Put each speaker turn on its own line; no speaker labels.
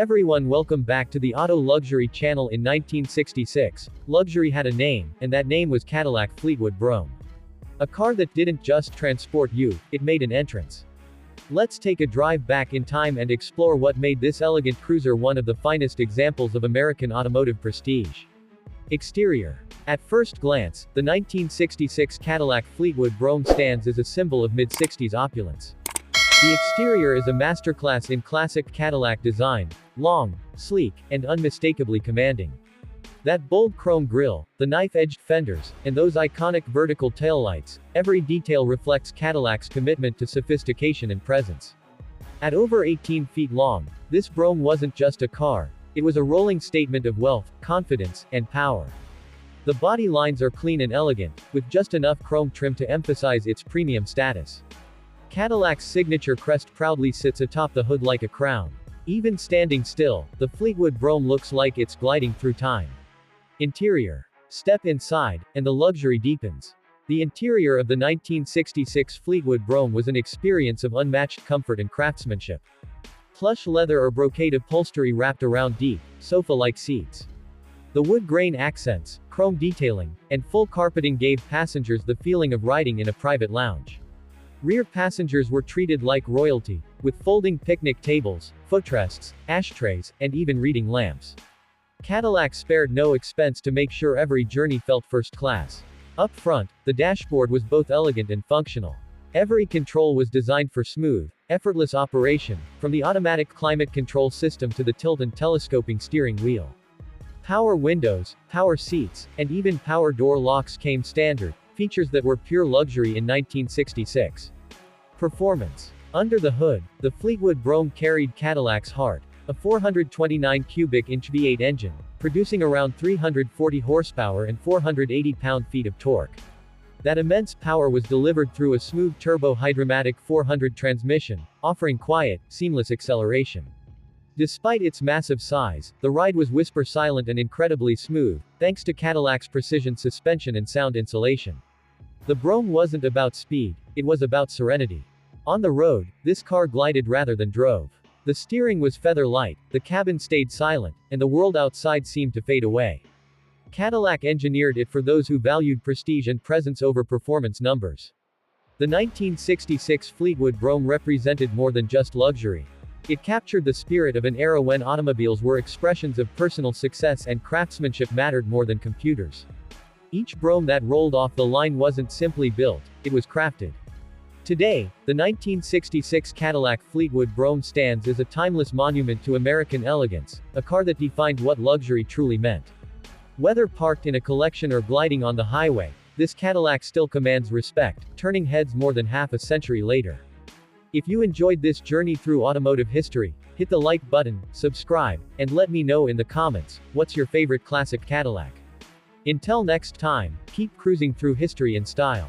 everyone, welcome back to the Auto Luxury channel. In 1966, luxury had a name, and that name was Cadillac Fleetwood Brougham. A car that didn't just transport you, it made an entrance. Let's take a drive back in time and explore what made this elegant cruiser one of the finest examples of American automotive prestige. Exterior. At first glance, the 1966 Cadillac Fleetwood Brougham stands as a symbol of mid-60s opulence. The exterior is a masterclass in classic Cadillac design, long, sleek, and unmistakably commanding. That bold chrome grille, the knife-edged fenders, and those iconic vertical taillights, every detail reflects Cadillac's commitment to sophistication and presence. At over 18 feet long, this Brougham wasn't just a car, it was a rolling statement of wealth, confidence, and power. The body lines are clean and elegant, with just enough chrome trim to emphasize its premium status. Cadillac's signature crest proudly sits atop the hood like a crown. Even standing still, the Fleetwood Brougham looks like it's gliding through time. Interior. Step inside, and the luxury deepens. The interior of the 1966 Fleetwood Brougham was an experience of unmatched comfort and craftsmanship. Plush leather or brocade upholstery wrapped around deep, sofa-like seats. The wood grain accents, chrome detailing, and full carpeting gave passengers the feeling of riding in a private lounge. Rear passengers were treated like royalty, with folding picnic tables, footrests, ashtrays, and even reading lamps. Cadillac spared no expense to make sure every journey felt first class. Up front, the dashboard was both elegant and functional. Every control was designed for smooth, effortless operation, from the automatic climate control system to the tilt and telescoping steering wheel. Power windows, power seats, and even power door locks came standard, features that were pure luxury in 1966. Performance. Under the hood, the Fleetwood Brougham carried Cadillac's heart, a 429 cubic inch V8 engine, producing around 340 horsepower and 480 pound-feet of torque. That immense power was delivered through a smooth Turbo-Hydramatic 400 transmission, offering quiet, seamless acceleration. Despite its massive size, the ride was whisper silent and incredibly smooth, thanks to Cadillac's precision suspension and sound insulation. The Brougham wasn't about speed, it was about serenity. On the road, this car glided rather than drove. The steering was feather light, the cabin stayed silent, and the world outside seemed to fade away. Cadillac engineered it for those who valued prestige and presence over performance numbers. The 1966 Fleetwood Brougham represented more than just luxury. It captured the spirit of an era when automobiles were expressions of personal success and craftsmanship mattered more than computers. Each Brougham that rolled off the line wasn't simply built, it was crafted. Today, the 1966 Cadillac Fleetwood Brougham stands as a timeless monument to American elegance, a car that defined what luxury truly meant. Whether parked in a collection or gliding on the highway, this Cadillac still commands respect, turning heads more than half a century later. If you enjoyed this journey through automotive history, hit the like button, subscribe, and let me know in the comments, what's your favorite classic Cadillac? Until next time, keep cruising through history in style.